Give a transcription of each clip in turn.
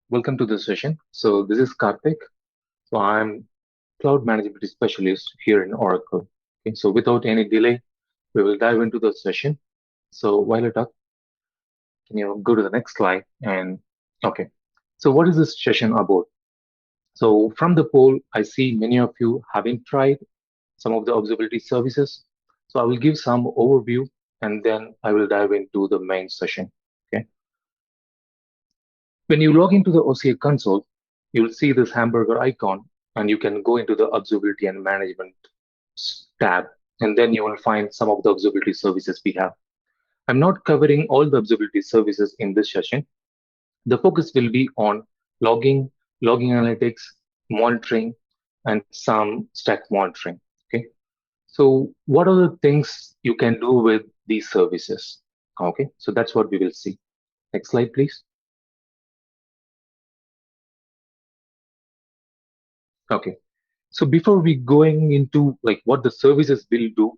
Welcome to the session. So this is Karthik. So I'm cloud management specialist here in Oracle. Okay, so without any delay, we will dive into the session. So while I talk, can you go to the next slide? And okay, so what is this session about? So from the poll, I see many of you having tried some of the observability services. So I will give some overview and then I will dive into the main session. Okay. When you log into the OCI console, you'll see this hamburger icon and you can go into the observability and management tab, and then you will find some of the observability services we have. I'm not covering all the observability services in this session. The focus will be on logging, logging analytics, monitoring, and some stack monitoring. Okay. So what are the things you can do with these services? Okay. So that's what we will see. Next slide, please. Okay. So before we going into like what the services will do,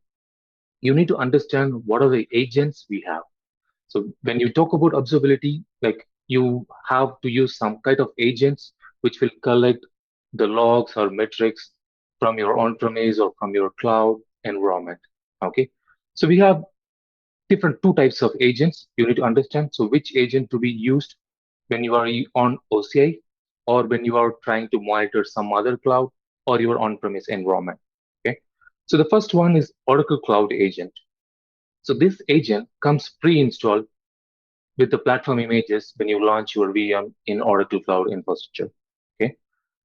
you need to understand what are the agents we have. So when you talk about observability, like you have to use some kind of agents which will collect the logs or metrics from your on-premise or from your cloud environment. Okay. So we have different two types of agents you need to understand. So which agent to be used when you are on OCI or when you are trying to monitor some other cloud or your on-premise environment. Okay. So the first one is Oracle Cloud Agent. So this agent comes pre-installed with the platform images when you launch your VM in Oracle Cloud Infrastructure. Okay.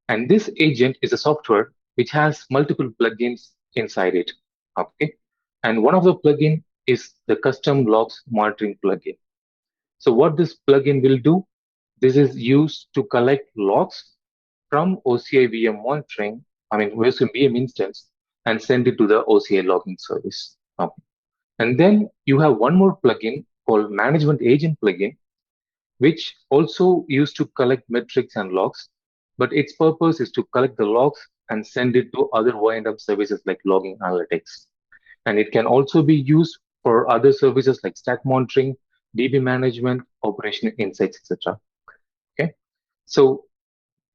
And this agent is a software which has multiple plugins inside it. Okay. And one of the plugin is the custom logs monitoring plugin. So what this plugin will do, this is used to collect logs from OCI VM monitoring, OCI VM instance, and send it to the OCI logging service. Okay. And then you have one more plugin called management agent plugin, which also used to collect metrics and logs, but its purpose is to collect the logs and send it to other wind-up services like logging analytics. And it can also be used for other services like stack monitoring, DB management, operational insights, etc. Okay. So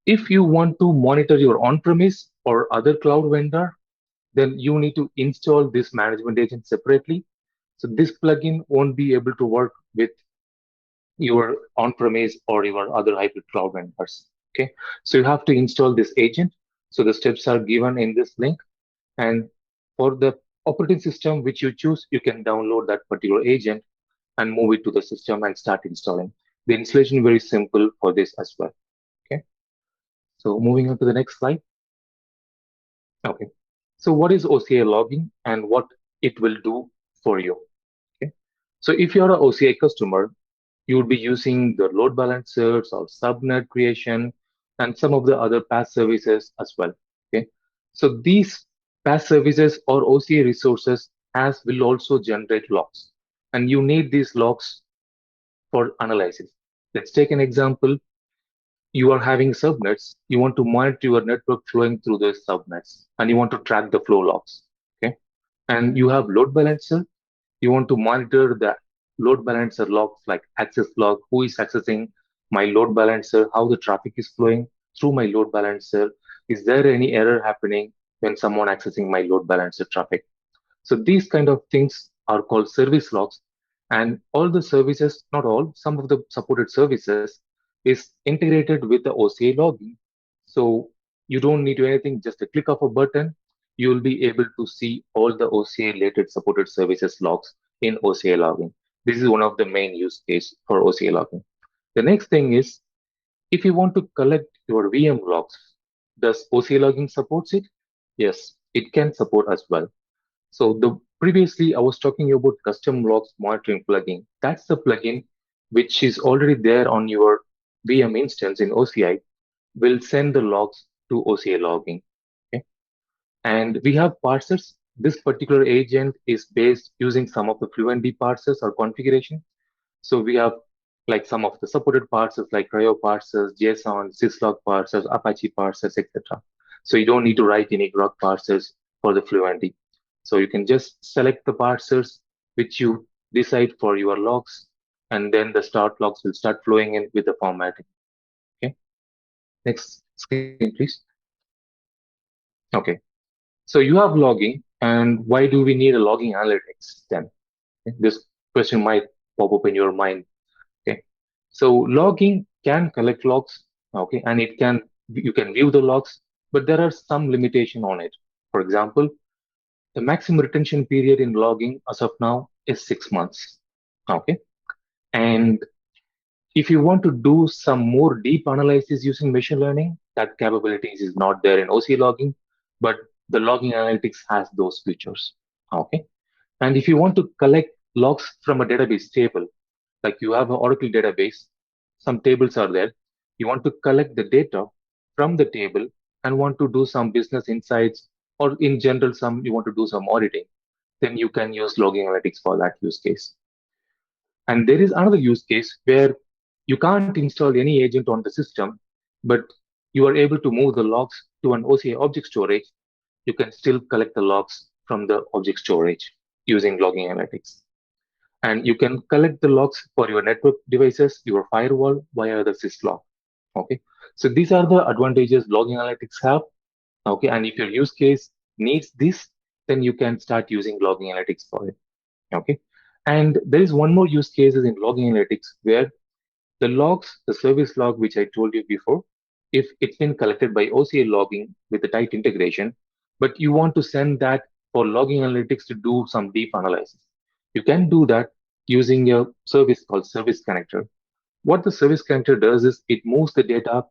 if you want to monitor your on-premise or other cloud vendor, then you need to install this management agent separately. So this plugin won't be able to work with your on-premise or your other hybrid cloud vendors. Okay, so you have to install this agent. So the steps are given in this link, and for the operating system which you choose, you can download that particular agent and move it to the system and start installing. The installation is very simple for this as well. Okay, so moving on to the next slide. Okay, so what is OCI logging and what it will do for you? Okay, so if you're an OCI customer, you would be using the load balancers or subnet creation and some of the other PaaS services as well. Okay, so these PaaS services or OCA resources as will also generate logs, and you need these logs for analysis. Let's take an example. You are having subnets. You want to monitor your network flowing through the subnets, and you want to track the flow logs. Okay, and you have load balancer. You want to monitor the load balancer logs like access log, who is accessing my load balancer, how the traffic is flowing through my load balancer. Is there any error happening when someone accessing my load balancer traffic? So these kind of things are called service logs. And all the services, not all, some of the supported services is integrated with the OCI logging. So you don't need to do anything, just a click of a button, you will be able to see all the OCI related supported services logs in OCI logging. This is one of the main use case for OCI logging. The next thing is, if you want to collect your VM logs, does OCI logging supports it? Yes, it can support as well. So the previously I was talking about custom logs monitoring plugin. That's the plugin which is already there on your VM instance in OCI, will send the logs to OCI logging. Okay? And we have parsers. This particular agent is based using some of the Fluentd parsers or configuration. So we have like some of the supported parsers like Cryo parsers, JSON, syslog parsers, Apache parsers, etc. So you don't need to write any grok parsers for the Fluentd. So you can just select the parsers which you decide for your logs, and then the start logs will start flowing in with the formatting. Okay. Next screen, please. Okay. So you have logging, and why do we need a logging analytics then? Okay, this question might pop up in your mind. Okay. So logging can collect logs, okay, and it can you can view the logs, but there are some limitation on it. For example, the maximum retention period in logging as of now is 6 months. Okay. And if you want to do some more deep analysis using machine learning, that capabilities is not there in OCI logging, but the logging analytics has those features. Okay. And if you want to collect logs from a database table, like you have an Oracle database, some tables are there. You want to collect the data from the table and want to do some business insights, or in general, some you want to do some auditing, then you can use logging analytics for that use case. And there is another use case where you can't install any agent on the system, but you are able to move the logs to an OCI object storage. You can still collect the logs from the object storage using logging analytics. And you can collect the logs for your network devices, your firewall via the syslog. Okay. So these are the advantages logging analytics have. Okay. And if your use case needs this, then you can start using logging analytics for it. Okay. And there is one more use cases in logging analytics where the logs, the service log, which I told you before, if it's been collected by OCI logging with a tight integration, but you want to send that for logging analytics to do some deep analysis, you can do that using a service called Service Connector. What the Service Connector does is it moves the data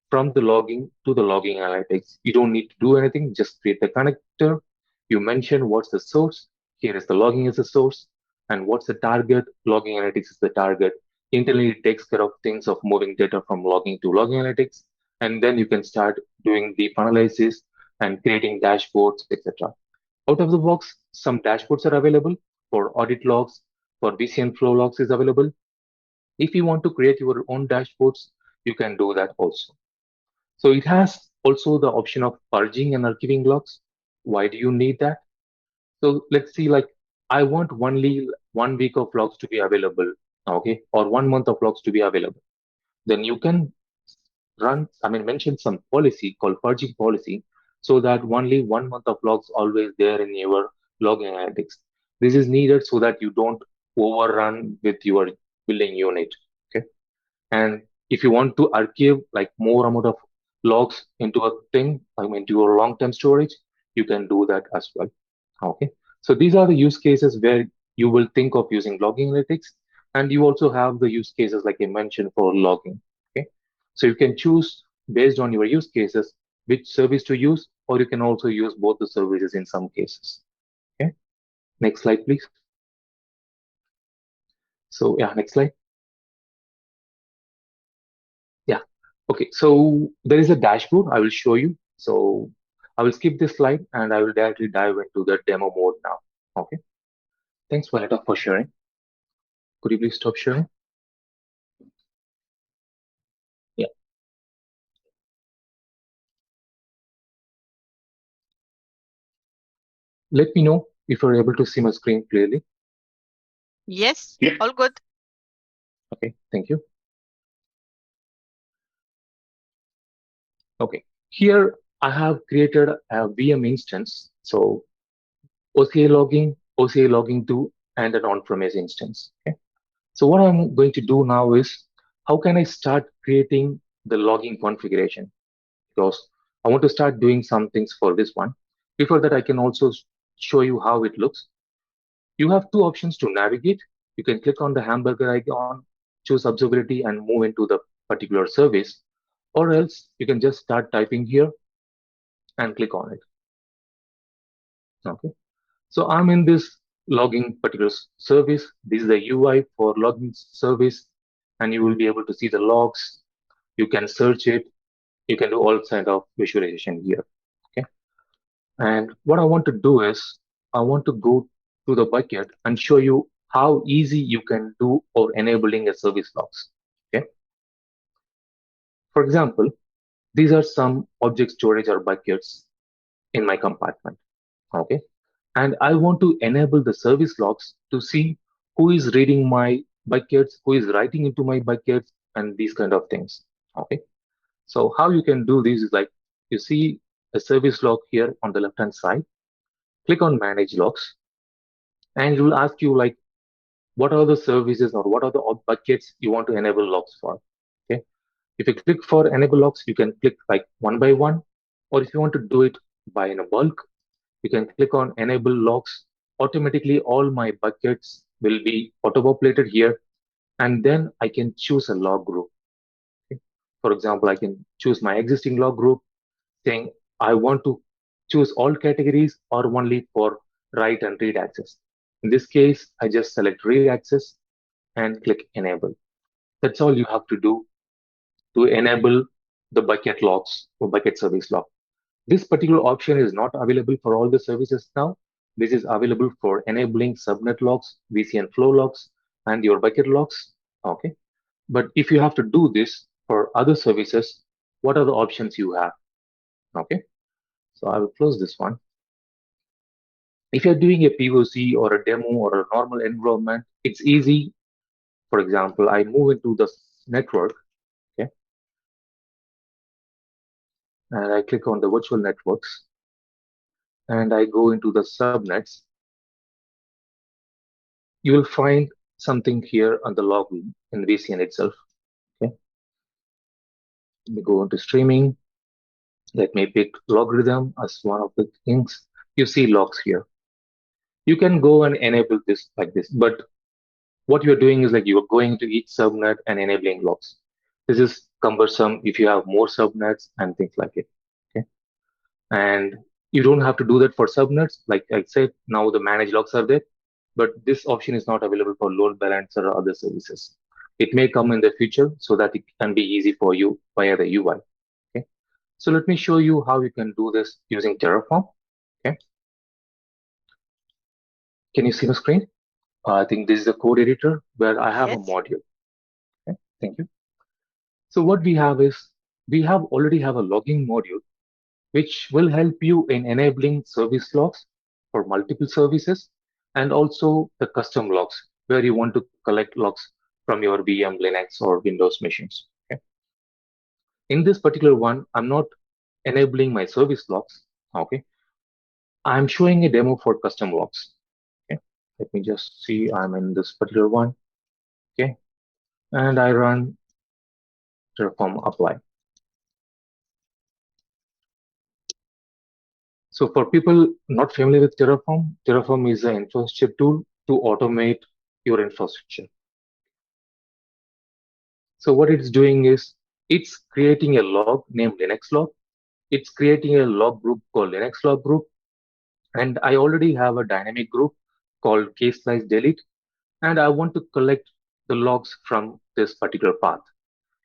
from the logging to the logging analytics. You don't need to do anything, just create the connector. You mention what's the source. Here is the logging as a source. And what's the target? Logging analytics is the target. Internally, it takes care of things of moving data from logging to logging analytics. And then you can start doing deep analysis and creating dashboards, etc. Out of the box, some dashboards are available for audit logs, for VCN flow logs is available. If you want to create your own dashboards, you can do that also. So it has also the option of purging and archiving logs. Why do you need that? So let's see, like I want only 1 week of logs to be available, okay, or 1 month of logs to be available. Then you can mention some policy called purging policy so that only 1 month of logs always there in your logging analytics. This is needed so that you don't overrun with your billing unit. Okay. And if you want to archive like more amount of logs into a thing, into your long-term storage, you can do that as well. Okay. So these are the use cases where you will think of using logging analytics. And you also have the use cases like I mentioned for logging. Okay. So you can choose based on your use cases which service to use, or you can also use both the services in some cases. Okay. Next slide, please. So yeah, next slide. Yeah. Okay. So there is a dashboard I will show you. So I will skip this slide and I will directly dive into the demo mode now. Okay. Thanks, Violetta, for sharing. Could you please stop sharing? Yeah. Let me know if you're able to see my screen clearly. Yes. Yeah. All good. Okay. Thank you. Okay. Here I have created a VM instance. So OCI logging 2, and an on-premise instance. Okay. So what I'm going to do now is how can I start creating the logging configuration? Because I want to start doing some things for this one. Before that, I can also show you how it looks. You have two options to navigate. You can click on the hamburger icon, choose observability, and move into the particular service, or else you can just start typing here and click on it. Okay. So I'm in this logging particular service. This is the UI for logging service, and you will be able to see the logs. You can search it. You can do all kind of visualization here. Okay. And what I want to do is I want to go to the bucket and show you how easy you can do or enabling a service logs. Okay. For example, these are some object storage or buckets in my compartment. Okay. And I want to enable the service logs to see who is reading my buckets, who is writing into my buckets, and these kind of things. Okay. So how you can do this is like you see a service log here on the left hand side. Click on manage logs, and it will ask you like what are the services or what are the buckets you want to enable logs for. Okay. If you click for enable logs, you can click like one by one, or if you want to do it by in a bulk, you can click on enable logs. Automatically, all my buckets will be auto-populated here, and then I can choose a log group. Okay. For example, I can choose my existing log group saying I want to choose all categories or only for write and read access. In this case, I just select read access and click enable. That's all you have to do to enable the bucket logs or bucket service log. This particular option is not available for all the services now. This is available for enabling subnet logs, VCN flow logs, and your bucket logs. Okay. But if you have to do this for other services, what are the options you have? Okay. So I will close this one. If you're doing a POC or a demo or a normal environment, it's easy. For example, I move into the network, okay, and I click on the virtual networks, and I go into the subnets. You will find something here on the login in VCN itself. Okay, let me go into streaming. Let me pick logarithm as one of the things. You see logs here. You can go and enable this like this, but what you're doing is like you're going to each subnet and enabling logs. This is cumbersome if you have more subnets and things like it. Okay. And you don't have to do that for subnets. Like I said, now the manage logs are there, but this option is not available for load balancer or other services. It may come in the future so that it can be easy for you via the UI. Okay. So let me show you how you can do this using Terraform. Okay. Can you see the screen? I think this is the code editor where I have a Yes. module. Okay. Thank you. So what we have is we have already have a logging module which will help you in enabling service logs for multiple services and also the custom logs where you want to collect logs from your VM, Linux, or Windows machines. Okay. In this particular one, I'm not enabling my service logs. Okay. I'm showing a demo for custom logs. Okay. Let me just see. I'm in this particular one. Okay. And I run Terraform apply. So for people not familiar with Terraform, Terraform is an infrastructure tool to automate your infrastructure. So what it's doing is it's creating a log named Linux log. It's creating a log group called Linux log group. And I already have a dynamic group called case slice delete. And I want to collect the logs from this particular path.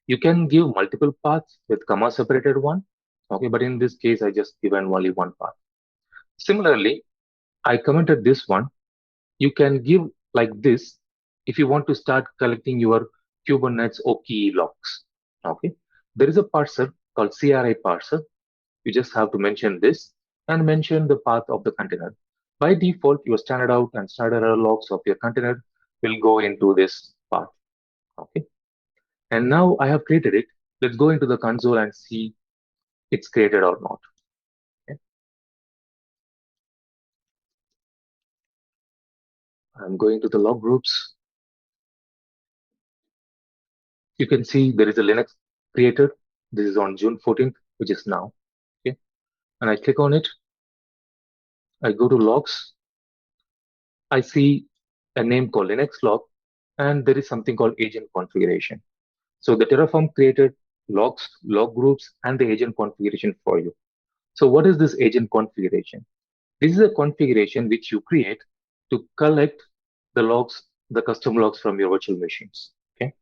You can give multiple paths with comma separated one. Okay, but in this case, I just given only one path. Similarly, I commented this one. You can give like this if you want to start collecting your Kubernetes OCI logs. Okay, there is a parser called CRI parser. You just have to mention this and mention the path of the container. By default, your standard out and standard error logs of your container will go into this path. Okay, and now I have created it. Let's go into the console and see it's created or not. Okay. I'm going to the log groups. You can see there is a Linux created. This is on June 14th, which is now. Okay. And I click on it. I go to logs. I see a name called Linux log, and there is something called agent configuration. So the Terraform created logs, log groups, and the agent configuration for you. So what is this agent configuration? This is a configuration which you create to collect the logs, the custom logs from your virtual machines. Okay.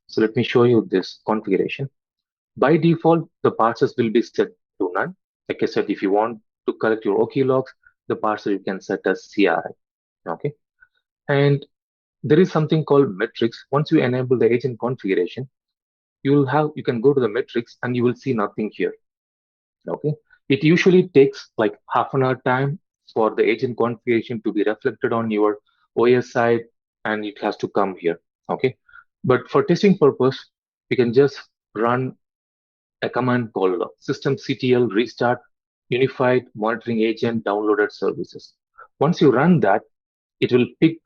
So let me show you this configuration. By default, the parsers will be set to none. Like I said, if you want to collect your OK logs, the parser you can set as CRI. Okay. And there is something called metrics. Once you enable the agent configuration, you can go to the metrics and you will see nothing here. Okay. It usually takes like half an hour time for the agent configuration to be reflected on your OS side and it has to come here. Okay. But for testing purpose, we can just run a command called systemctl restart unified monitoring agent downloaded services. Once you run that, it will pick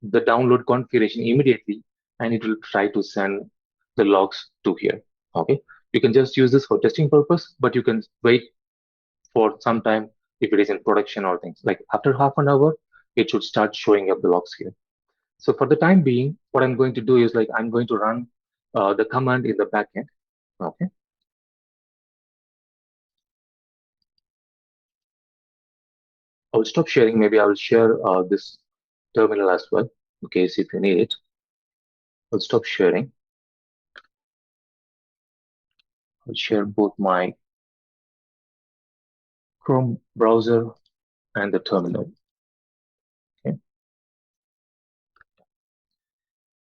the download configuration immediately and it will try to send the logs to here. Okay, you can just use this for testing purpose, but you can wait for some time if it is in production or things like after half an hour, it should start showing up the logs here. So for the time being, what I'm going to do is like I'm going to run the command in the backend. Okay, I'll stop sharing. Maybe I will share this terminal as well in case if you need it. I'll stop sharing. I'll share both my Chrome browser and the terminal. Okay,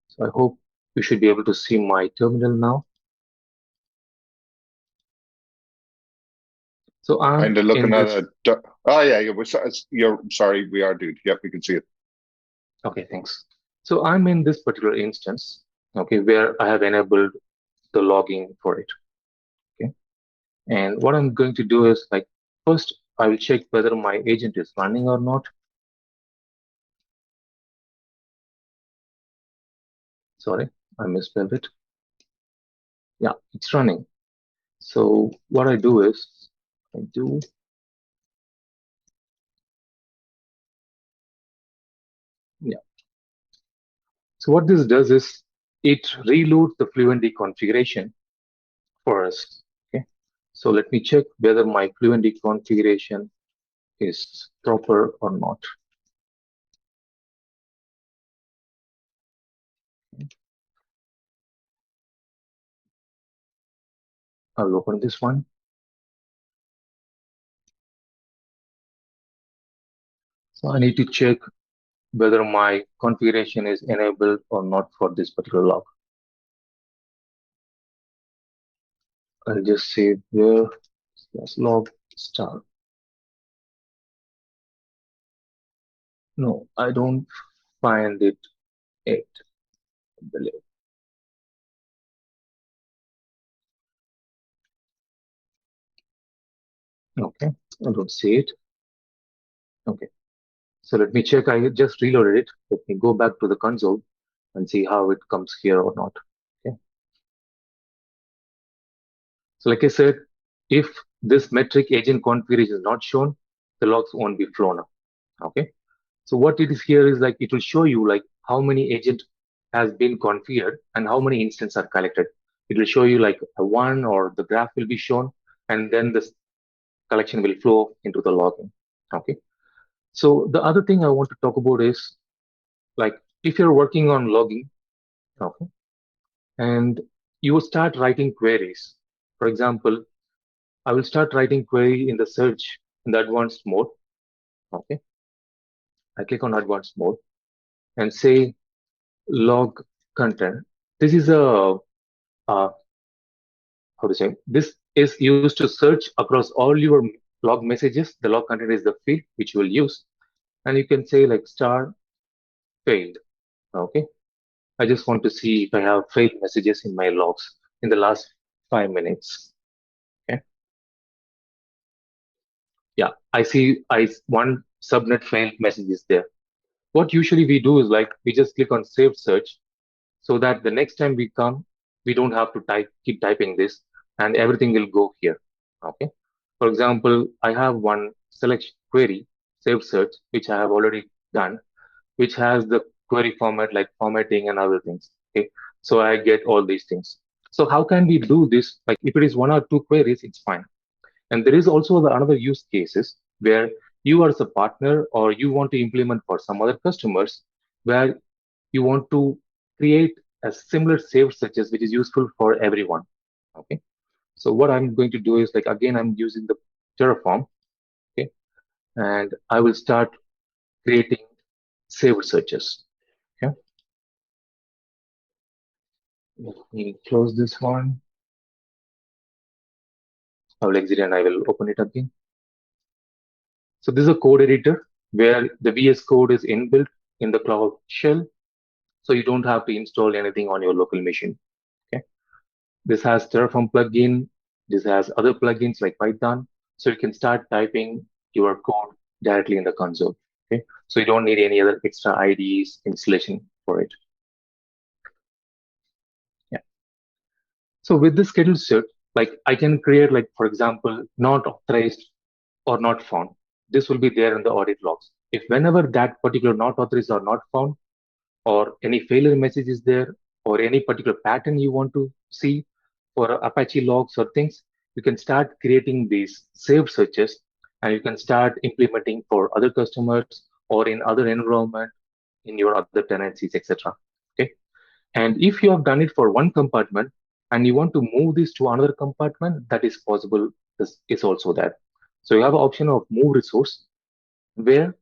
so I hope you should be able to see my terminal now. So I'm Kind of looking in at this. it. Oh yeah, you're sorry. We are, dude. Yep, we can see it. Okay, thanks. So I'm in this particular instance, okay, where I have enabled the logging for it. Okay, and what I'm going to do is like first I will check whether my agent is running or not. Sorry, I misspelled it. Yeah, it's running. So what I do is I do yeah. So what this does is it reloads the Fluentd configuration for us. Okay, so let me check whether my Fluentd configuration is proper or not. I'll open this one. So I need to check whether my configuration is enabled or not for this particular log. I'll just say where log star. No, I don't find it yet. Okay, I don't see it. Okay, so let me check. I just reloaded it. Let me go back to the console and see how it comes here or not. Okay, so like I said, if this metric agent configuration is not shown, the logs won't be flown up. Okay, so what it is here is like it will show you like how many agent has been configured and how many instances are collected. It will show you like a one or the graph will be shown, and then this collection will flow into the logging. Okay. So the other thing I want to talk about is like if you're working on logging, okay, and you will start writing queries. For example, I will start writing query in the search in the advanced mode. Okay. I click on advanced mode and say log content. This is a how to say this is used to search across all your log messages. The log content is the field which you will use, and you can say like star failed. Okay, I just want to see if I have failed messages in my logs in the last 5 minutes. Okay, yeah, I see one subnet failed message is there. What usually we do is like we just click on save search so that the next time we come, we don't have to keep typing this and everything will go here. Okay. For example, I have one select query, save search, which I have already done, which has the query format like formatting and other things. Okay. So I get all these things. So how can we do this? Like if it is one or two queries, it's fine. And there is also the another use cases where you are as a partner or you want to implement for some other customers where you want to create a similar saved searches which is useful for everyone. Okay. So what I'm going to do is like again I'm using the Terraform. Okay. And I will start creating saved searches. Okay. Let me close this one. I will exit and I will open it again. So this is a code editor where the VS Code is inbuilt in the Cloud Shell. So you don't have to install anything on your local machine. Okay. This has Terraform plugin, This has other plugins like Python, so you can start typing your code directly in the console. Okay, so you don't need any other extra IDEs installation for it. Yeah. So with this schedule set, like I can create, like for example, not authorized or not found. This will be there in the audit logs. If whenever that particular not authorized or not found, or any failure message is there, or any particular pattern you want to see for Apache logs or things, you can start creating these saved searches, and you can start implementing for other customers or in other environment in your other tenancies, etc. Okay. And if you have done it for one compartment and you want to move this to another compartment, that is possible. This is also there. So you have an option of move resource, where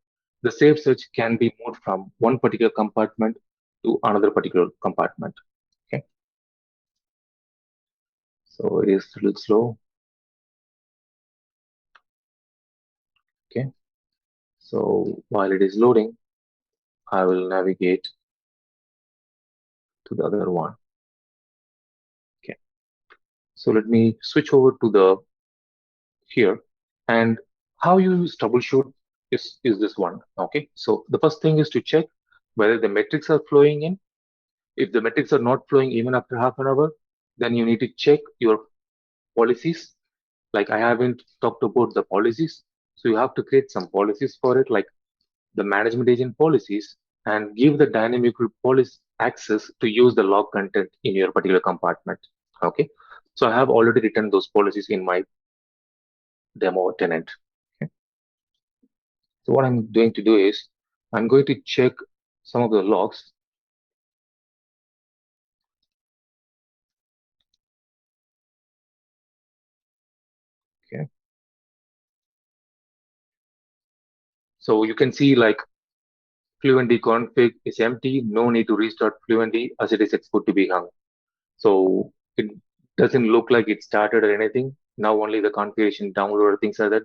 the saved search can be moved from one particular compartment to another particular compartment. Okay. So it is a little slow. Okay. So while it is loading, I will navigate to the other one. Okay. So let me switch over to the here, and how you use troubleshoot is this one. Okay. So the first thing is to check whether the metrics are flowing in. If the metrics are not flowing even after half an hour, then you need to check your policies. Like I haven't talked about the policies. So you have to create some policies for it, like the management agent policies, and give the dynamic policy access to use the log content in your particular compartment. Okay. So I have already written those policies in my demo tenant. Okay. So what I'm going to do is I'm going to check some of the logs. Okay. So you can see like fluentd config is empty, no need to restart fluentd as it is expected to be hung. So it doesn't look like it started or anything. Now only the configuration download or things like that.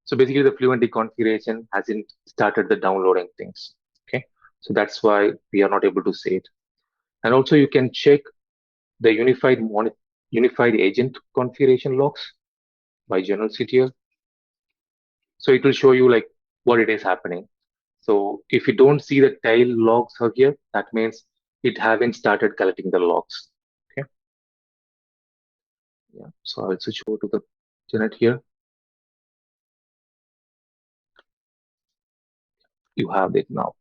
So basically the fluentd configuration hasn't started the downloading things. Okay. So that's why we are not able to see it. And also you can check the unified agent configuration logs by general CTL. So it will show you like what it is happening. So if you don't see the tail logs are here, that means it haven't started collecting the logs. Okay. Yeah. So I'll switch over to the tenant here. You have it now.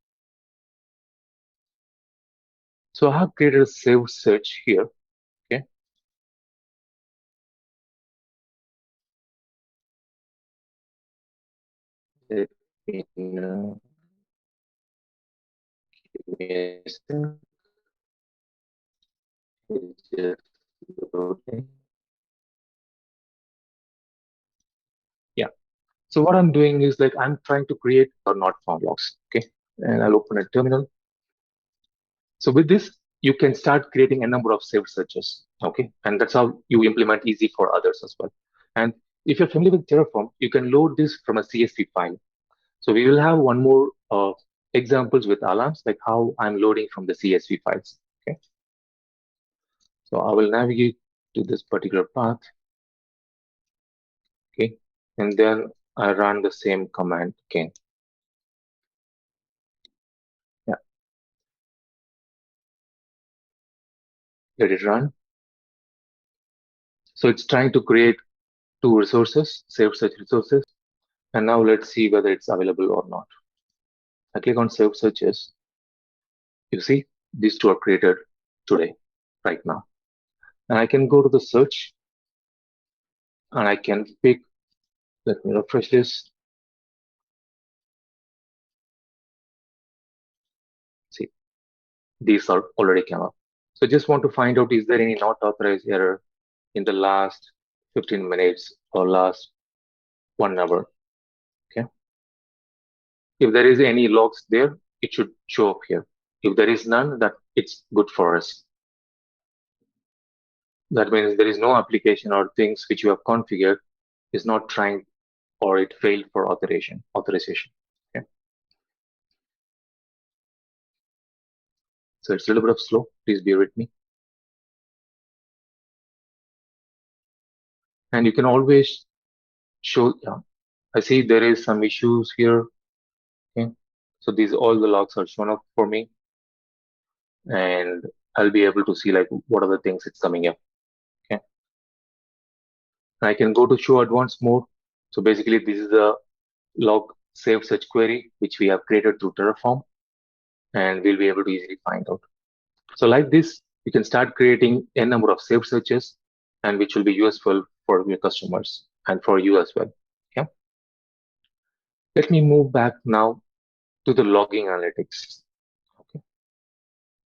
So I have created a saved search here. Okay. Let me know. Give me a second. It's just loading. Yeah. So what I'm doing is like I'm trying to create or not found logs. Okay. And I'll open a terminal. So with this, you can start creating a number of saved searches. Okay. And that's how you implement easy for others as well. And if you're familiar with Terraform, you can load this from a CSV file. So we will have one more examples with alarms, like how I'm loading from the CSV files. Okay. So I will navigate to this particular path. Okay. And then I run the same command again. Yeah. Let it run. So it's trying to create two resources, save search resources. And now let's see whether it's available or not. I click on save searches. You see, these two are created today, right now. And I can go to the search and I can pick, let me refresh this. See, these are already come up. So just want to find out, is there any not authorized error in the last 15 minutes or last 1 hour? Okay. If there is any logs there, it should show up here. If there is none, that it's good for us. That means there is no application or things which you have configured is not trying, or it failed for authorization. Okay. So it's a little bit of slow. Please bear with me. And you can always show, yeah, I see there is some issues here. Okay. So these all the logs are shown up for me, and I'll be able to see like what are the things it's coming up. Okay. And I can go to show advanced mode. So basically this is a log save search query, which we have created through Terraform, and we'll be able to easily find out. So like this, you can start creating a number of saved searches, and which will be useful for your customers and for you as well. Okay. Let me move back now to the logging analytics. Okay.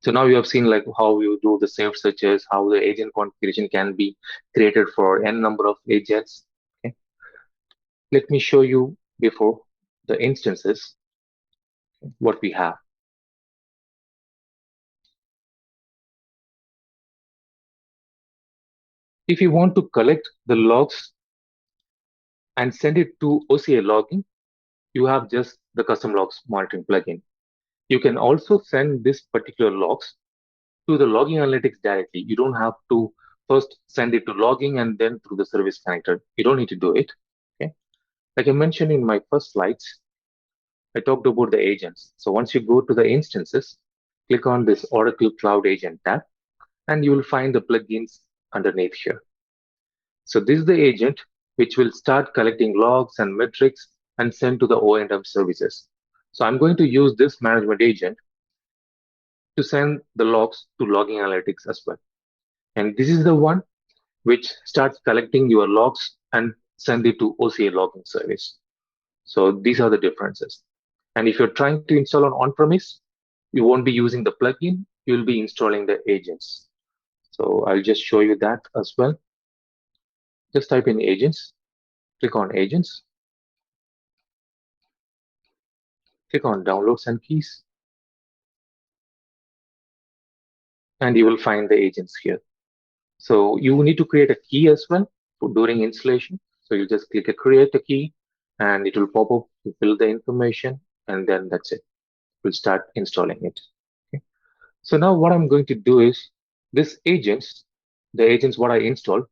So now you have seen like how you do the saved searches, how the agent configuration can be created for n number of agents. Okay. Let me show you before the instances what we have. If you want to collect the logs and send it to OCI Logging, you have just the custom logs monitoring plugin. You can also send this particular logs to the logging analytics directly. You don't have to first send it to logging and then through the service connector. You don't need to do it. Okay. Like I mentioned in my first slides, I talked about the agents. So once you go to the instances, click on this Oracle Cloud Agent tab, and you will find the plugins underneath here. So this is the agent which will start collecting logs and metrics and send to the O&M services. So I'm going to use this management agent to send the logs to logging analytics as well. And this is the one which starts collecting your logs and send it to OCI logging service. So these are the differences. And if you're trying to install on-premise, you won't be using the plugin, you'll be installing the agents. So I'll just show you that as well. Just type in agents, click on agents, click on downloads and keys, and you will find the agents here. So you need to create a key as well during installation. So you just click a create a key, and it will pop up, you fill the information, and then that's it. We'll start installing it. Okay. So now what I'm going to do is this agents, the agents what I installed,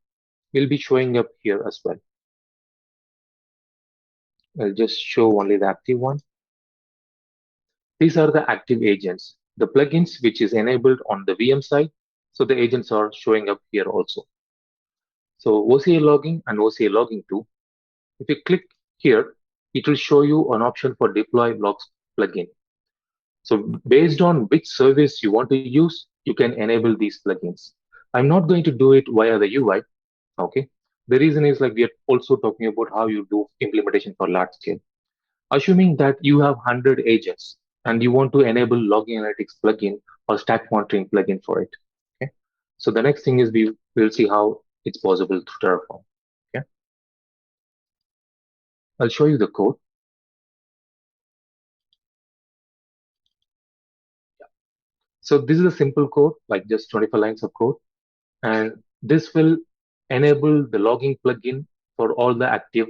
will be showing up here as well. I'll just show only the active one. These are the active agents, the plugins which is enabled on the VM side. So the agents are showing up here also. So OCI logging and OCI logging 2. If you click here, it will show you an option for deploy logs plugin. So based on which service you want to use, you can enable these plugins. I'm not going to do it via the UI. Okay. The reason is like we are also talking about how you do implementation for large scale. Assuming that you have 100 agents and you want to enable logging analytics plugin or stack monitoring plugin for it. Okay. So the next thing is we will see how it's possible through Terraform. Okay. I'll show you the code. So this is a simple code, like just 25 lines of code. And this will enable the logging plugin for all the active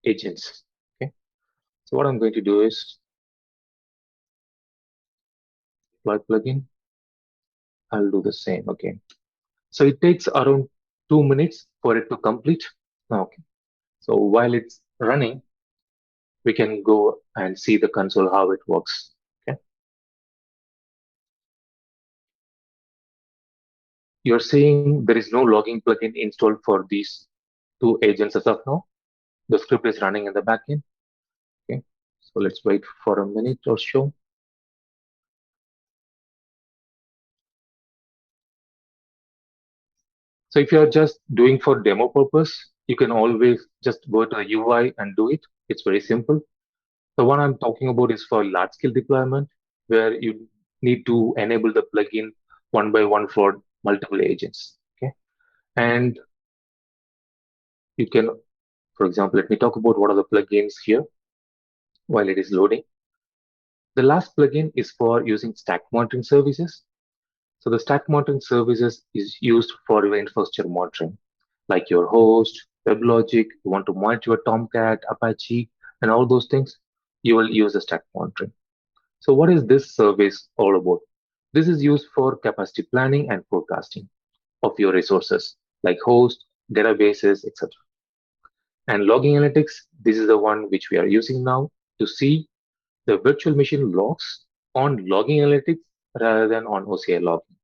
agents. Okay. So what I'm going to do is deploy plugin. I'll do the same. Okay. So it takes around 2 minutes for it to complete. Okay. So while it's running, we can go and see the console, how it works. Okay. You're seeing there is no logging plugin installed for these two agents as of now. The script is running in the backend. Okay. So let's wait for a minute or so. So if you're just doing for demo purpose, you can always just go to the UI and do it. It's very simple. The one I'm talking about is for large scale deployment, where you need to enable the plugin one by one for multiple agents. Okay. And you can, for example, let me talk about what are the plugins here while it is loading. The last plugin is for using stack monitoring services. So the stack monitoring services is used for your infrastructure monitoring, like your host, WebLogic, you want to monitor your Tomcat, Apache, and all those things, you will use the stack monitoring. So what is this service all about? This is used for capacity planning and forecasting of your resources, like host, databases, etc. And logging analytics, this is the one which we are using now to see the virtual machine logs on logging analytics rather than on OCI logging.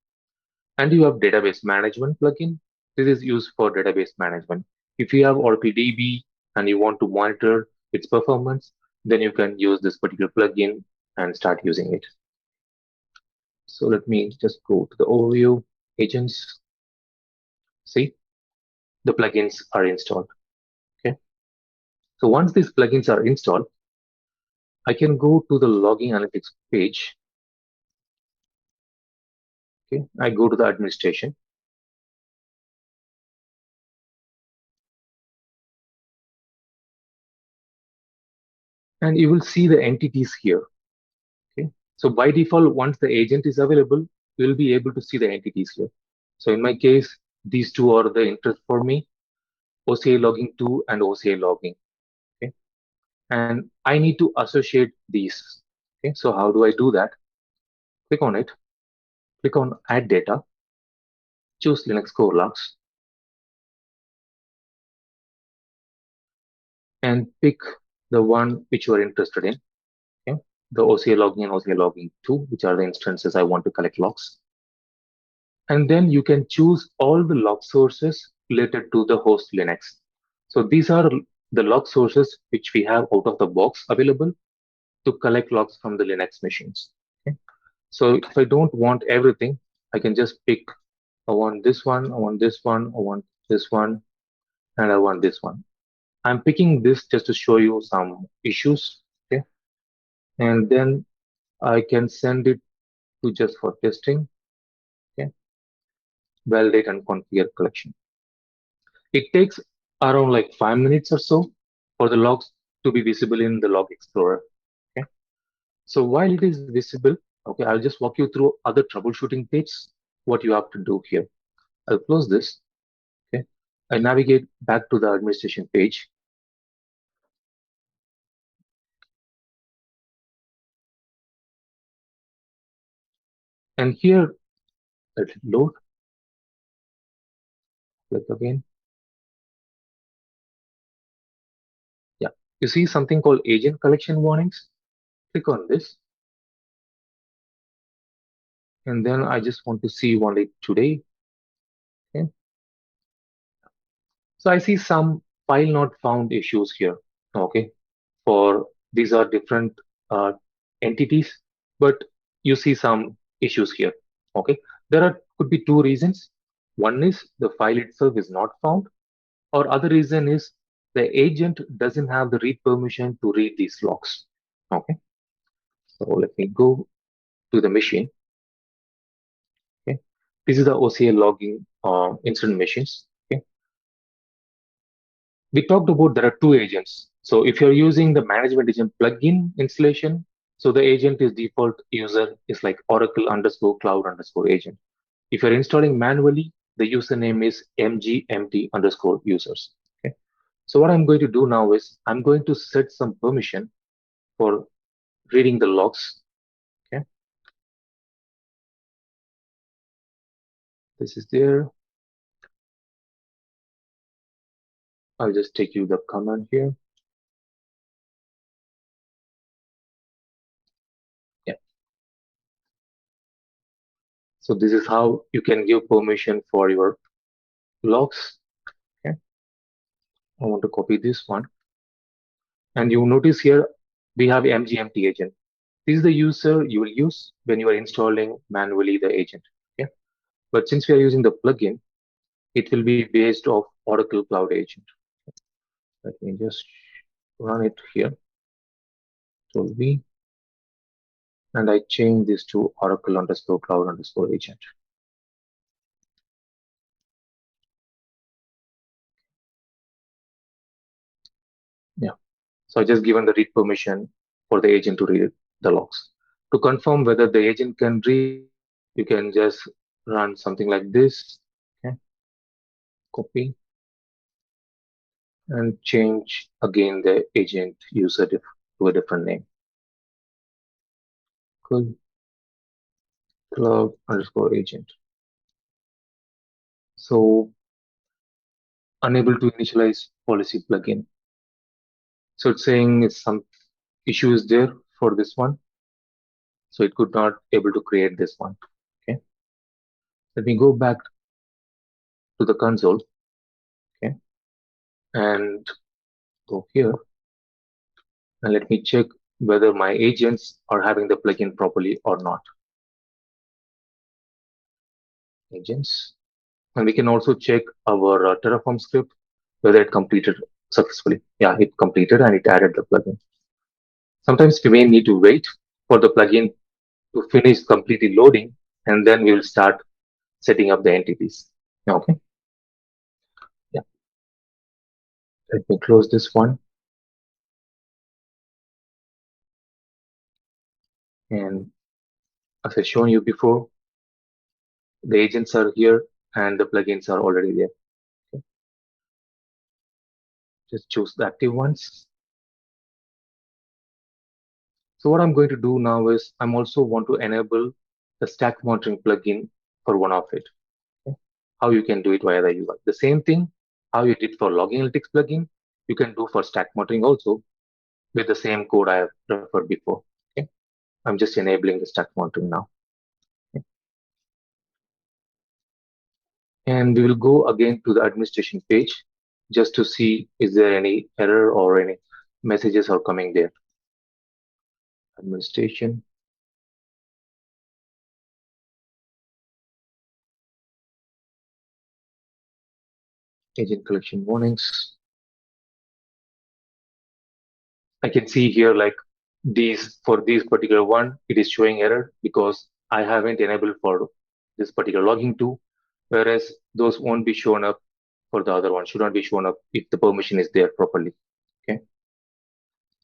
And you have database management plugin. This is used for database management. If you have Oracle DB and you want to monitor its performance, then you can use this particular plugin and start using it. So let me just go to the overview, agents. See, the plugins are installed. Okay. So once these plugins are installed, I can go to the logging analytics page. Okay. I go to the administration. And you will see the entities here. Okay. So by default, once the agent is available, you will be able to see the entities here. So in my case, these two are the interest for me, OCI logging 2 and OCI logging. Okay. And I need to associate these. Okay. So how do I do that? Click on it, click on add data, choose Linux core logs, and pick the one which you are interested in. Okay. The OCI logging and OCI logging 2, which are the instances I want to collect logs. And then you can choose all the log sources related to the host Linux. So these are the log sources which we have out of the box available to collect logs from the Linux machines. Okay. So if I don't want everything, I can just pick, I want this one, I want this one, I want this one, and I want this one. I'm picking this just to show you some issues. Okay. And then I can send it to just for testing. Okay. Validate and configure collection. It takes around like 5 minutes or so for the logs to be visible in the log explorer. Okay. So while it is visible, okay, I'll just walk you through other troubleshooting tips, what you have to do here. I'll close this. Okay. I navigate back to the administration page. And here, let it load. Click again. Yeah. You see something called agent collection warnings? Click on this. And then I just want to see only today. Okay. So I see some file not found issues here. Okay. For these are different entities, but you see some issues here. Okay. There are could be two reasons. One is the file itself is not found, or other reason is the agent doesn't have the read permission to read these logs. Okay. So let me go to the machine. Okay. This is the OCI logging incident machines. Okay. We talked about there are two agents. So if you're using the management agent plugin installation, so the agent is default user is like Oracle underscore cloud underscore agent. If you're installing manually, the username is mgmt underscore users. Okay. So what I'm going to do now is I'm going to set some permission for reading the logs. Okay. This is there. I'll just take you the command here. Yeah. So this is how you can give permission for your logs. Okay. I want to copy this one. And you notice here we have mgmt agent. This is the user you will use when you are installing manually the agent. Okay. But since we are using the plugin, it will be based off Oracle Cloud Agent. Let me just run it here. So V, and I change this to Oracle underscore cloud underscore agent. Yeah. So I just given the read permission for the agent to read the logs. To confirm whether the agent can read, you can just run something like this. Okay. Copy and change again the agent user to a different name. Cool. Cloud underscore agent. So unable to initialize policy plugin. So it's saying some issue is there for this one. So it could not able to create this one. Okay. Let me go back to the console. Okay. And go here. And let me check whether my agents are having the plugin properly or not. Agents. And we can also check our Terraform script, whether it completed successfully. Yeah, it completed and it added the plugin. Sometimes we may need to wait for the plugin to finish completely loading, and then we will start setting up the entities. Okay. Yeah. Let me close this one. And as I shown you before, the agents are here and the plugins are already there. Okay. Just choose the active ones. So what I'm going to do now is I'm also want to enable the stack monitoring plugin for one of it. Okay. How you can do it via the UI. The same thing how you did for logging analytics plugin, you can do for stack monitoring also with the same code I have referred before. Okay. I'm just enabling the stack monitoring now. Okay. And we will go again to the administration page just to see is there any error or any messages are coming there. Administration. Agent collection warnings. I can see here like these for this particular one, it is showing error because I haven't enabled for this particular logging too, whereas those won't be shown up for the other one, should not be shown up if the permission is there properly. Okay.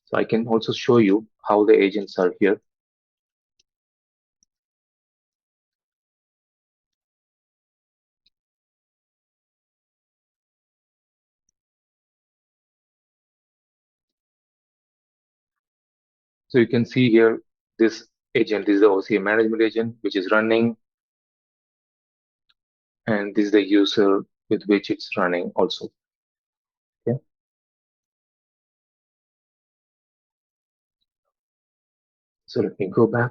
So I can also show you how the agents are here. So you can see here, this agent is the OCI management agent, which is running. And this is the user with which it's running also. Okay. So let me go back.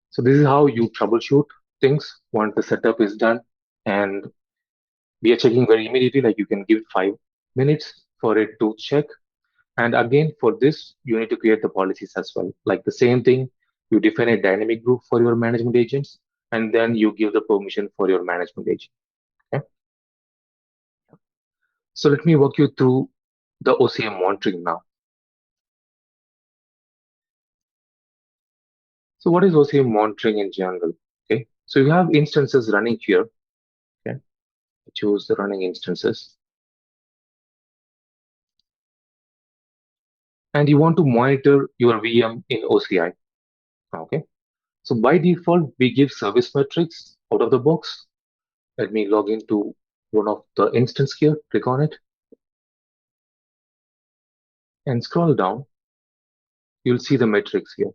So this is how you troubleshoot things once the setup is done. And we are checking very immediately, like you can give 5 minutes for it to check. And again, for this, you need to create the policies as well. Like the same thing, you define a dynamic group for your management agents, and then you give the permission for your management agent. Okay. So let me walk you through the OCI monitoring now. So what is OCI monitoring in general? Okay. So you have instances running here. Okay. Choose the running instances. And you want to monitor your VM in OCI. Okay. So by default, we give service metrics out of the box. Let me log into one of the instance here, click on it, and scroll down. You'll see the metrics here.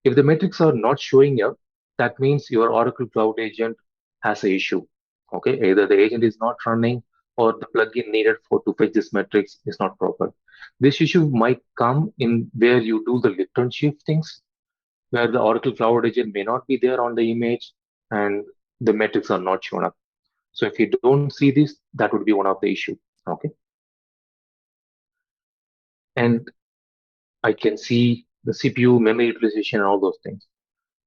If the metrics are not showing up, that means your Oracle Cloud Agent has an issue. Okay, either the agent is not running or the plugin needed for to fetch this metrics is not proper. This issue might come in where you do the lift and shift things, where the Oracle Cloud Agent may not be there on the image and the metrics are not shown up. So if you don't see this, that would be one of the issue. Okay. And I can see the CPU, memory utilization, and all those things.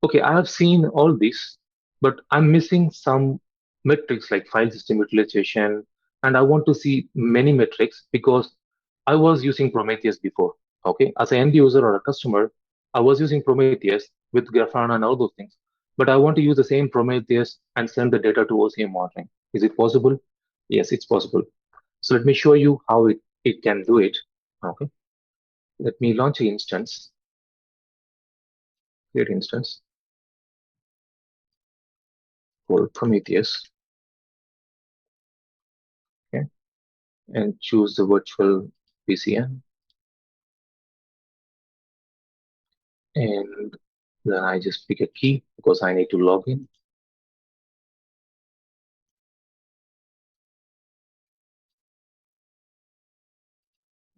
Okay, I have seen all this, but I'm missing some metrics like file system utilization, and I want to see many metrics because I was using Prometheus before. Okay, as an end user or a customer, I was using Prometheus with Grafana and all those things, but I want to use the same Prometheus and send the data to OCI monitoring. Is it possible? Yes, it's possible. So let me show you how it can do it. Okay, let me launch an instance, create instance for Prometheus. Okay, and choose the virtual VCN. And then I just pick a key because I need to log in.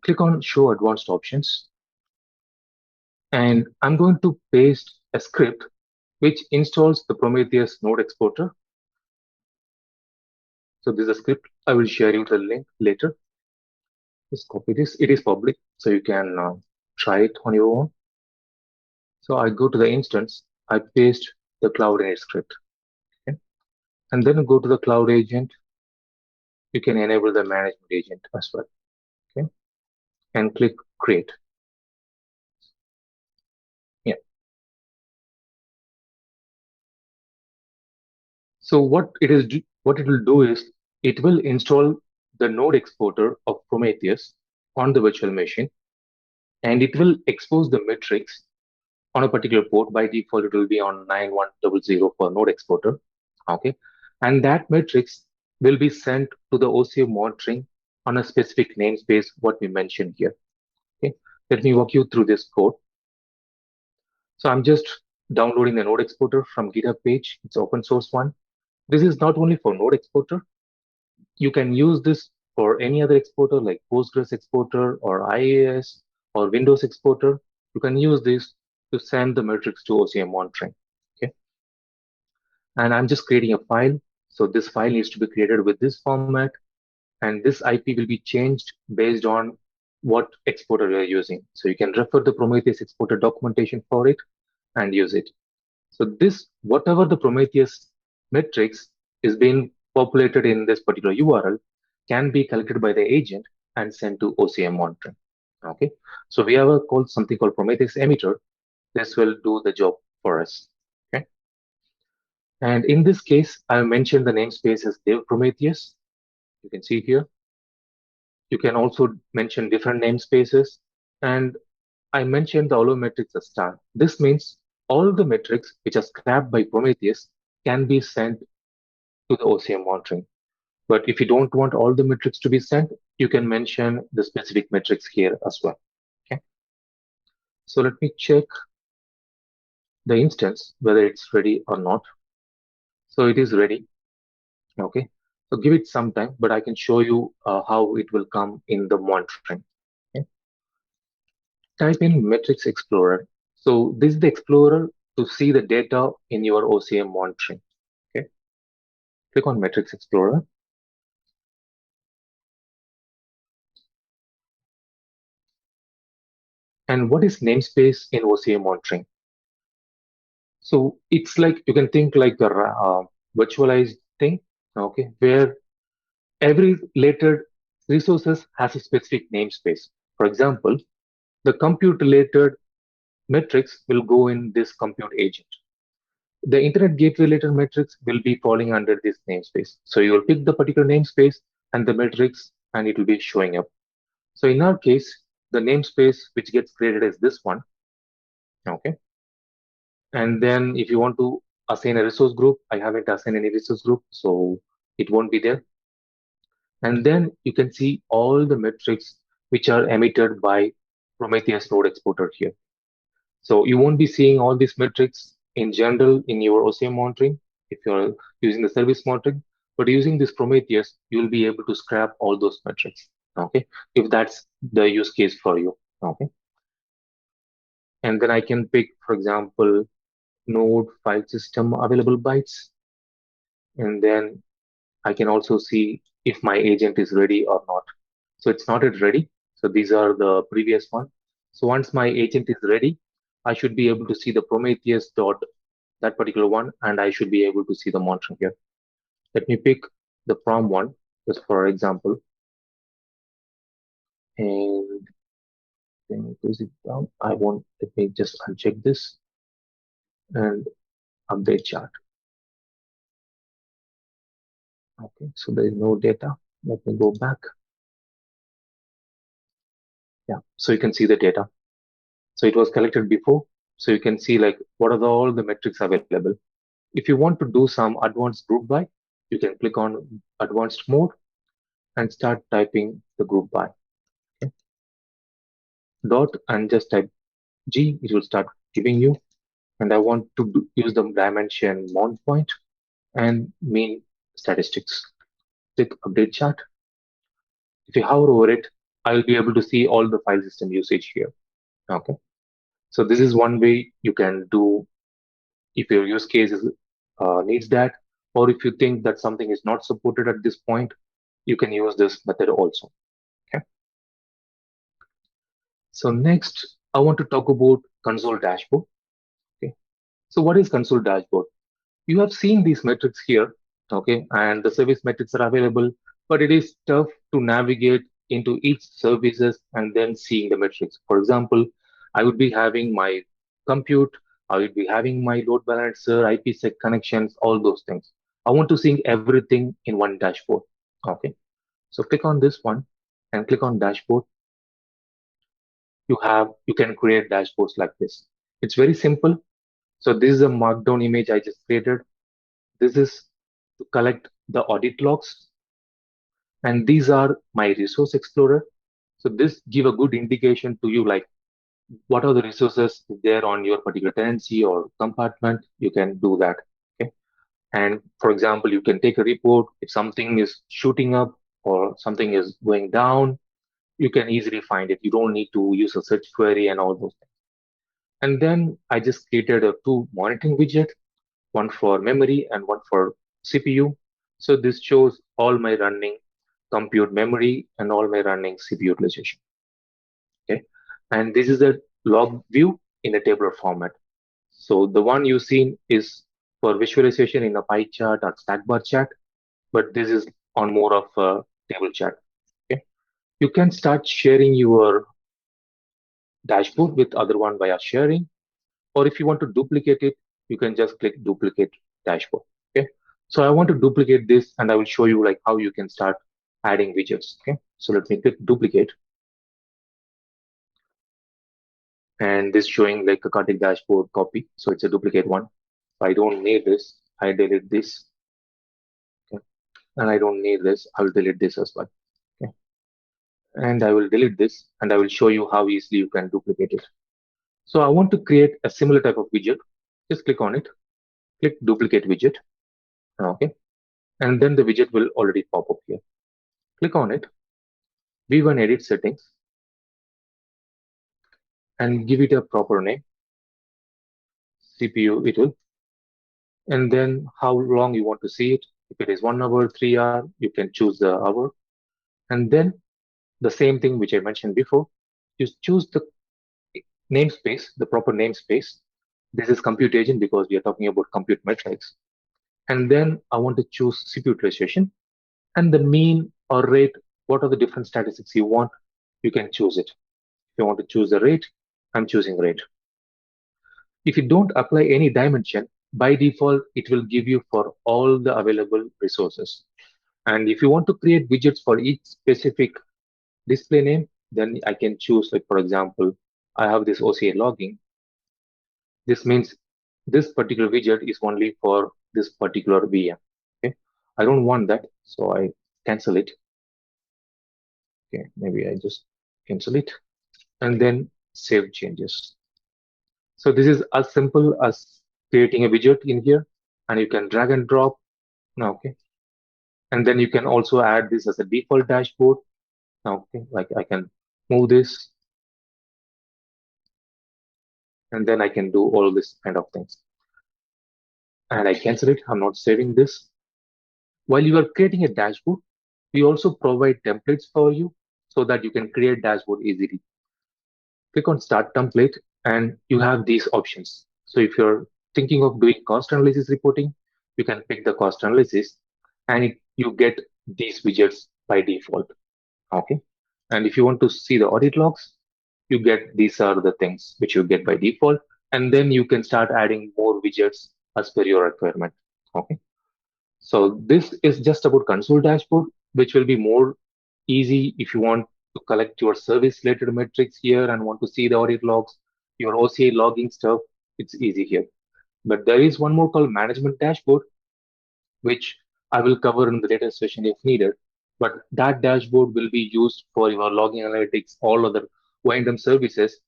click on Show Advanced Options. And I'm going to paste a script which installs the Prometheus node exporter. So this is a script. I will share you the link later. Just copy this. It is public, so you can try it on your own. So I go to the instance. I paste the cloud init script. Okay? And then go to the cloud agent. You can enable the management agent as well. Okay? And click Create. Yeah. So what it will do is it will install the node exporter of Prometheus on the virtual machine, and it will expose the metrics on a particular port. By default, it will be on 9100 for node exporter. Okay, and that metrics will be sent to the OCI monitoring on a specific namespace, what we mentioned here. Okay, let me walk you through this code. So I'm just downloading the node exporter from GitHub page. It's open source one. This is not only for node exporter. You can use this for any other exporter like Postgres exporter or IAS or Windows exporter. You can use this to send the metrics to OCI monitoring. Okay. And I'm just creating a file. So this file needs to be created with this format, and this IP will be changed based on what exporter you're using. So you can refer the Prometheus exporter documentation for it and use it. So this, whatever the Prometheus metrics is being populated in this particular URL can be collected by the agent and sent to OCI monitoring. Okay, so we have something called Prometheus emitter. This will do the job for us. Okay, and in this case, I mentioned the namespace as dev Prometheus. You can see here. You can also mention different namespaces, and I mentioned the allow metrics as star. This means all the metrics which are scrapped by Prometheus can be sent to the OCI monitoring. But if you don't want all the metrics to be sent, you can mention the specific metrics here as well. Okay. So let me check the instance, whether it's ready or not. So it is ready. Okay. So give it some time, but I can show you how it will come in the monitoring. Okay. Type in Metrics Explorer. So this is the Explorer to see the data in your OCI monitoring. Okay. Click on Metrics Explorer. And what is namespace in OCI monitoring? So it's like, you can think like a virtualized thing, okay, where every related resources has a specific namespace. For example, the compute related metrics will go in this compute agent. The internet gateway related metrics will be falling under this namespace. So you will pick the particular namespace and the metrics, and it will be showing up. So in our case, the namespace which gets created is this one. Okay. And then if you want to assign a resource group, I haven't assigned any resource group, so it won't be there. And then you can see all the metrics which are emitted by Prometheus node exporter here. So you won't be seeing all these metrics in general in your OCI monitoring if you're using the service monitoring, but using this Prometheus, you'll be able to scrap all those metrics. Okay, if that's the use case for you. Okay, and then I can pick, for example, node file system available bytes, and then I can also see if my agent is ready or not. So it's not yet ready. So these are the previous one. So once my agent is ready, I should be able to see the Prometheus dot that particular one, and I should be able to see the monitoring here. Let me pick the prom one, just for example, and then close it down. Let me just uncheck this and update chart. Okay, so there is no data. Let me go back. Yeah, so you can see the data. So it was collected before. So you can see like what are all the metrics available. If you want to do some advanced group by, you can click on advanced mode and start typing the group by. Okay. Dot and just type G, it will start giving you. And I want to use the dimension mount point and mean statistics. Click update chart. If you hover over it, I'll be able to see all the file system usage here. Okay. So this is one way you can do if your use case needs that, or if you think that something is not supported at this point, you can use this method also. Okay. So next, I want to talk about console dashboard. Okay. So what is console dashboard? You have seen these metrics here, okay, and the service metrics are available, but it is tough to navigate into each services and then seeing the metrics. For example, I would be having my compute, I would be having my load balancer, IPsec connections, all those things. I want to see everything in one dashboard. Okay, so click on this one and click on dashboard. You can create dashboards like this. It's very simple. So this is a markdown image I just created. This is to collect the audit logs, and these are my resource explorer. So this give a good indication to you, like what are the resources there on your particular tenancy or compartment. You can do that. Okay. And for example, you can take a report if something is shooting up or something is going down. You can easily find it. You don't need to use a search query and all those things. And then I just created a two monitoring widget, one for memory and one for CPU. So this shows all my running compute memory and all my running CPU utilization. Okay, and this is a log view in a tabular format. So the one you've seen is for visualization in a pie chart or stack bar chart, but this is on more of a table chart. Okay, you can start sharing your dashboard with other one via sharing, or if you want to duplicate it, you can just click duplicate dashboard. Okay, so I want to duplicate this, and I will show you like how you can start adding widgets. Okay, so let me click duplicate, and this showing like a Kartik dashboard copy, so it's a duplicate one. I don't need this, I delete this. Okay, and I don't need this, I will delete this as well. Okay, and I will delete this, and I will show you how easily you can duplicate it. So I want to create a similar type of widget. Just click on it, click duplicate widget. Okay, and then the widget will already pop up here. Click on it, view and edit settings, and give it a proper name. CPU it will, and then how long you want to see it. If it is 1 hour, 3 hour, you can choose the hour, and then the same thing which I mentioned before. You choose the namespace, the proper namespace. This is compute agent because we are talking about compute metrics. And then I want to choose CPU utilization and the mean or rate. What are the different statistics you want? You can choose it. If you want to choose the rate, I'm choosing rate. If you don't apply any dimension, by default, it will give you for all the available resources. And if you want to create widgets for each specific display name, then I can choose, like, for example, I have this OCI logging. This means this particular widget is only for this particular VM. Okay, I don't want that, so I cancel it. Okay, maybe I just cancel it and then save changes. So this is as simple as creating a widget in here, and you can drag and drop. Okay, and then you can also add this as a default dashboard. Okay, like I can move this, and then I can do all this kind of things. And I cancel it. I'm not saving this. While you are creating a dashboard, we also provide templates for you so that you can create dashboard easily. Click on Start Template, and you have these options. So if you're thinking of doing cost analysis reporting, you can pick the cost analysis, and you get these widgets by default. Okay. And if you want to see the audit logs, you get these are the things which you get by default. And then you can start adding more widgets as per your requirement. Okay. So this is just about console dashboard, which will be more easy if you want to collect your service related metrics here and want to see the audit logs, your OCI logging stuff. It's easy here. But there is one more called management dashboard, which I will cover in the later session if needed. But that dashboard will be used for your logging analytics, all other O&M services.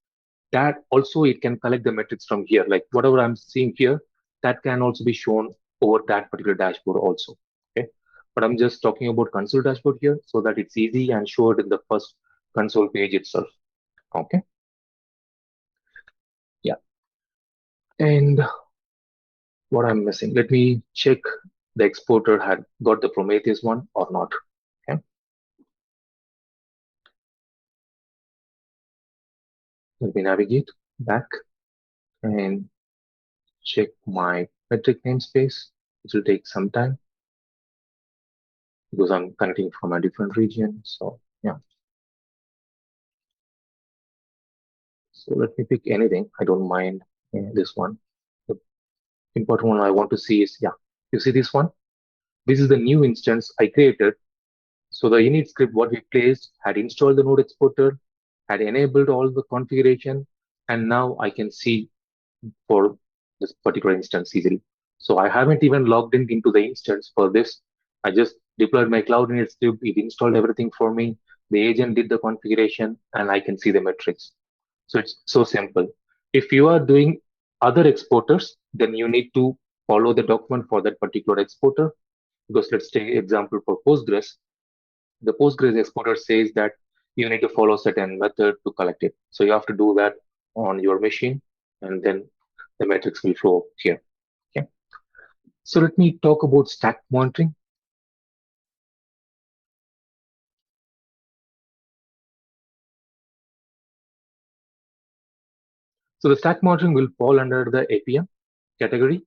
That also it can collect the metrics from here. Like whatever I'm seeing here, that can also be shown over that particular dashboard also. Okay. But I'm just talking about console dashboard here so that it's easy and showed in the first console page itself. Okay. Yeah. And what I'm missing, let me check the exporter had got the Prometheus one or not. Okay. Let me navigate back and check my metric namespace. It will take some time because I'm connecting from a different region. So yeah. So let me pick anything. I don't mind this one. The important one I want to see is, yeah, you see this one? This is the new instance I created. So the init script what we placed had installed the node exporter, had enabled all the configuration, and now I can see for this particular instance easily. So I haven't even logged in into the instance for this. I just deployed my cloud init script. It installed everything for me. The agent did the configuration, and I can see the metrics. So it's so simple. If you are doing other exporters, then you need to follow the document for that particular exporter. Because let's take example for Postgres. The Postgres exporter says that you need to follow certain method to collect it. So you have to do that on your machine, and then the metrics will flow here. Okay. So let me talk about stack monitoring. So the stack monitoring will fall under the APM category.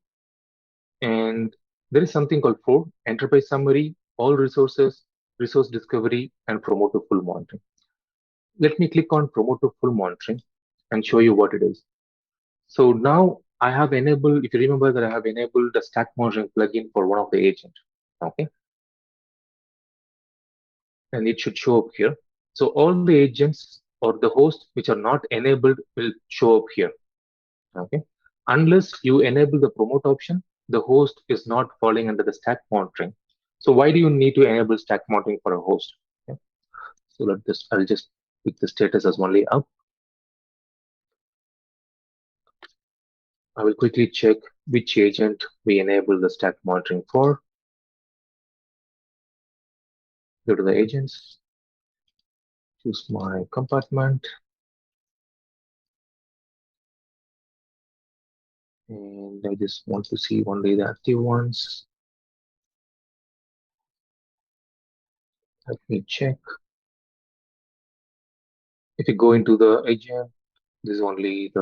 And there is something called FORD, enterprise summary, all resources, resource discovery, and promote to full monitoring. Let me click on promote to full monitoring and show you what it is. So now I have enabled, if you remember that I have enabled the stack monitoring plugin for one of the agents. Okay. And it should show up here. So all the agents or the hosts which are not enabled will show up here. Okay. Unless you enable the promote option, the host is not falling under the stack monitoring. So why do you need to enable stack monitoring for a host? Okay. So I'll just pick the status as only up. I will quickly check which agent we enable the stack monitoring for. Go to the agents, choose my compartment, and I just want to see only the active ones. Let me check. If you go into the agent, this is only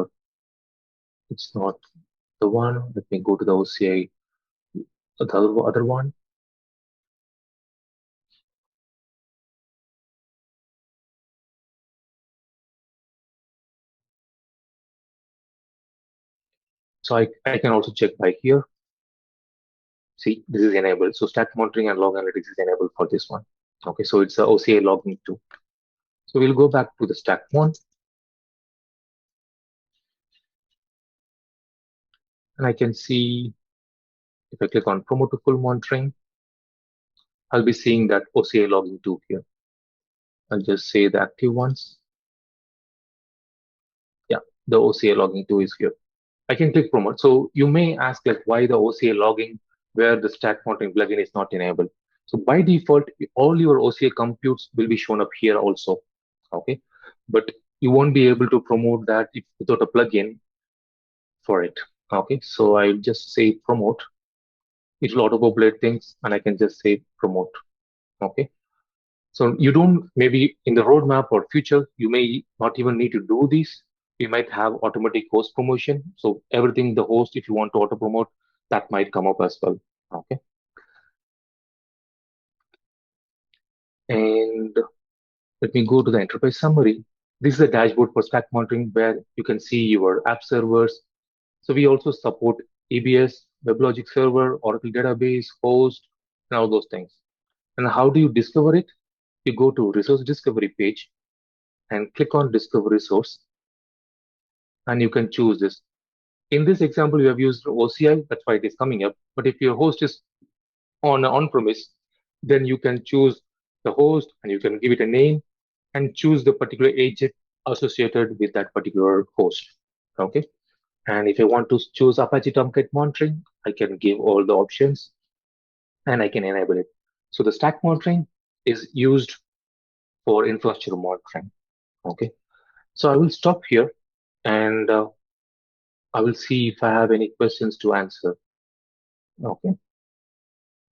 it's not the one. Let me go to the OCI, the other one. So I can also check by here. See, this is enabled. So stack monitoring and log analytics is enabled for this one. Okay, so it's a OCI logging too. So we'll go back to the stack one. And I can see if I click on promote to full monitoring, I'll be seeing that OCI logging too here. I'll just say the active ones. Yeah, the OCI logging too is here. I can click promote. So you may ask like why the OCI logging where the stack monitoring plugin is not enabled. So by default, all your OCI computes will be shown up here also. Okay, but you won't be able to promote that without a plugin for it. Okay, so I'll just say promote. It will auto-populate things, and I can just say promote. Okay, so you don't, maybe in the roadmap or future, you may not even need to do this. You might have automatic host promotion. So everything the host, if you want to auto promote, that might come up as well. Okay. And let me go to the enterprise summary. This is a dashboard for stack monitoring where you can see your app servers. So we also support EBS, WebLogic server, Oracle database, host, and all those things. And how do you discover it? You go to resource discovery page and click on discover resource. And you can choose this. In this example, you have used OCI, that's why it is coming up. But if your host is on-premise, then you can choose the host and you can give it a name and choose the particular agent associated with that particular host. Okay. And if I want to choose Apache Tomcat monitoring, I can give all the options and I can enable it. So the stack monitoring is used for infrastructure monitoring. Okay, so I will stop here and I will see if I have any questions to answer. Okay,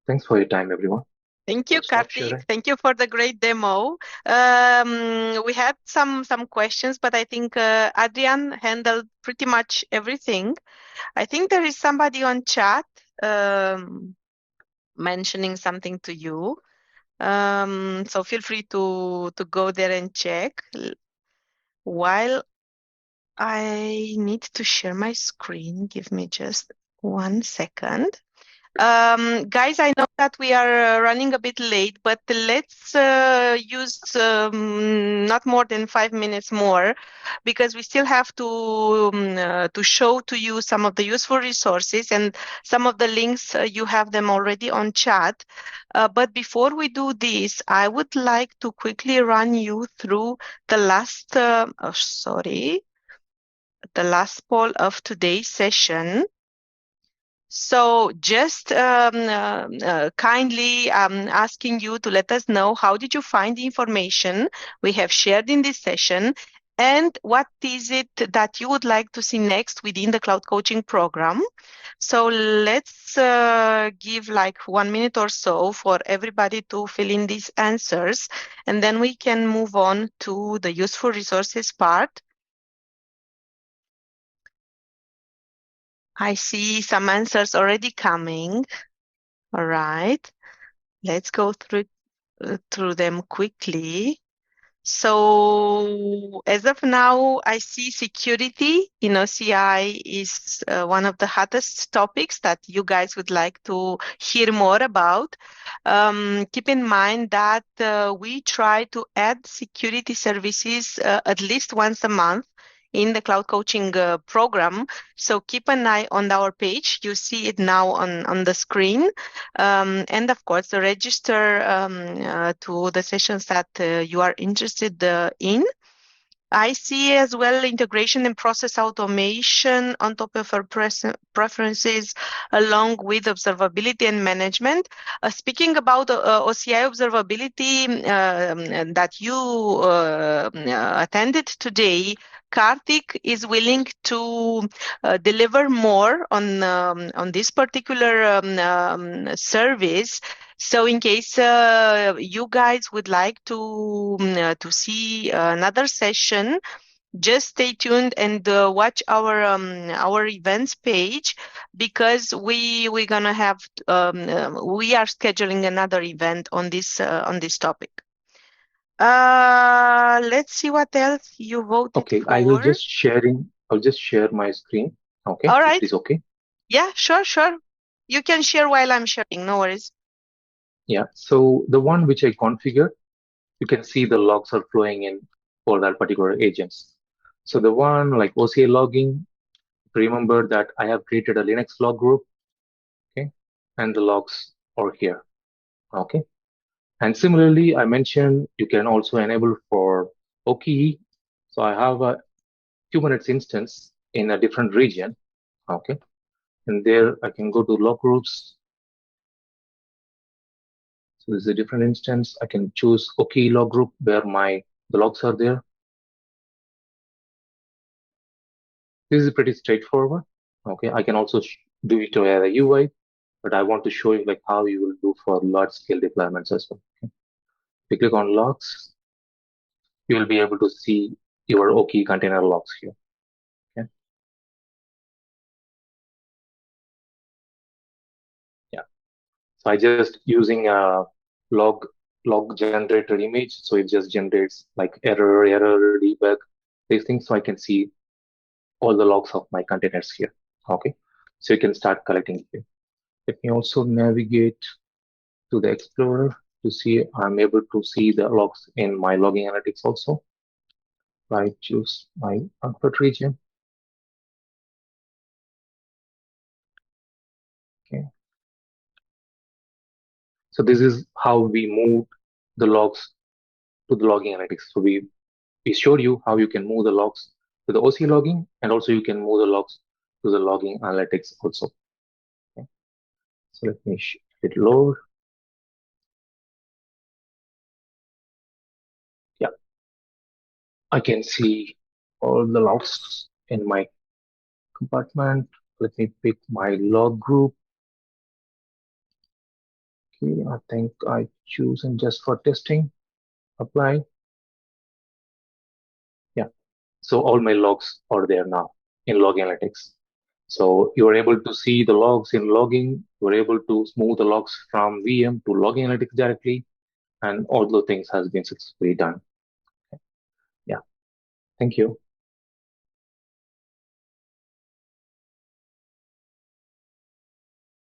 thanks for your time, everyone. Thank you, Stop Karthik. sharing. Thank you for the great demo. We had some questions, but I think Adrian handled pretty much everything. I think there is somebody on chat mentioning something to you. So feel free to go there and check. While I need to share my screen, give me just 1 second. Guys, I know that we are running a bit late, but let's use not more than 5 minutes more, because we still have to show to you some of the useful resources, and some of the links you have them already on chat. But before we do this, I would like to quickly run you through the last poll of today's session. So just kindly asking you to let us know, how did you find the information we have shared in this session, and what is it that you would like to see next within the cloud coaching program? So let's give like 1 minute or so for everybody to fill in these answers, and then we can move on to the useful resources part. I see some answers already coming. All right, let's go through them quickly. So as of now, I see security in OCI is one of the hottest topics that you guys would like to hear more about. Keep in mind that we try to add security services at least once a month in the cloud coaching program. So keep an eye on our page. You see it now on the screen. And of course, register to the sessions that you are interested in. I see as well integration and process automation on top of our preferences, along with observability and management. Speaking about OCI observability that you attended today, Karthik is willing to deliver more on this particular service. So in case you guys would like to see another session, just stay tuned and watch our events page, because we're gonna have we are scheduling another event on this topic. Let's see what else you voted Okay, for. I'll just share my screen. Okay, All right. it is okay. Yeah, sure. You can share while I'm sharing. No worries. Yeah, so the one which I configured, you can see the logs are flowing in for that particular agents. So the one like OCI logging, remember that I have created a Linux log group, okay, and the logs are here, okay. And similarly, I mentioned you can also enable for OKE. So I have a kubernetes instance in a different region, okay, and there I can go to log groups. So this is a different instance. I can choose OKE log group where the logs are there. This is pretty straightforward. Okay, I can also do it via the UI, but I want to show you like how you will do for large scale deployments as well. Okay. If you click on logs, you will be able to see your OKE container logs here. Okay. Yeah. So I just using a log generator image, so it just generates like error, debug, these things, so I can see all the logs of my containers here. Okay, so you can start collecting here. Let me also navigate to the Explorer to see I'm able to see the logs in my logging analytics also. I choose my output region. Okay. So this is how we move the logs to the logging analytics. So we showed you how you can move the logs to the OCI logging, and also you can move the logs to the logging analytics also. Okay. So let me it load. I can see all the logs in my compartment. Let me pick my log group. Okay, I think I choose and just for testing, apply. Yeah, so all my logs are there now in log analytics. So you're able to see the logs in logging. You're able to move the logs from VM to log analytics directly, and all the things has been successfully done. Yeah, thank you.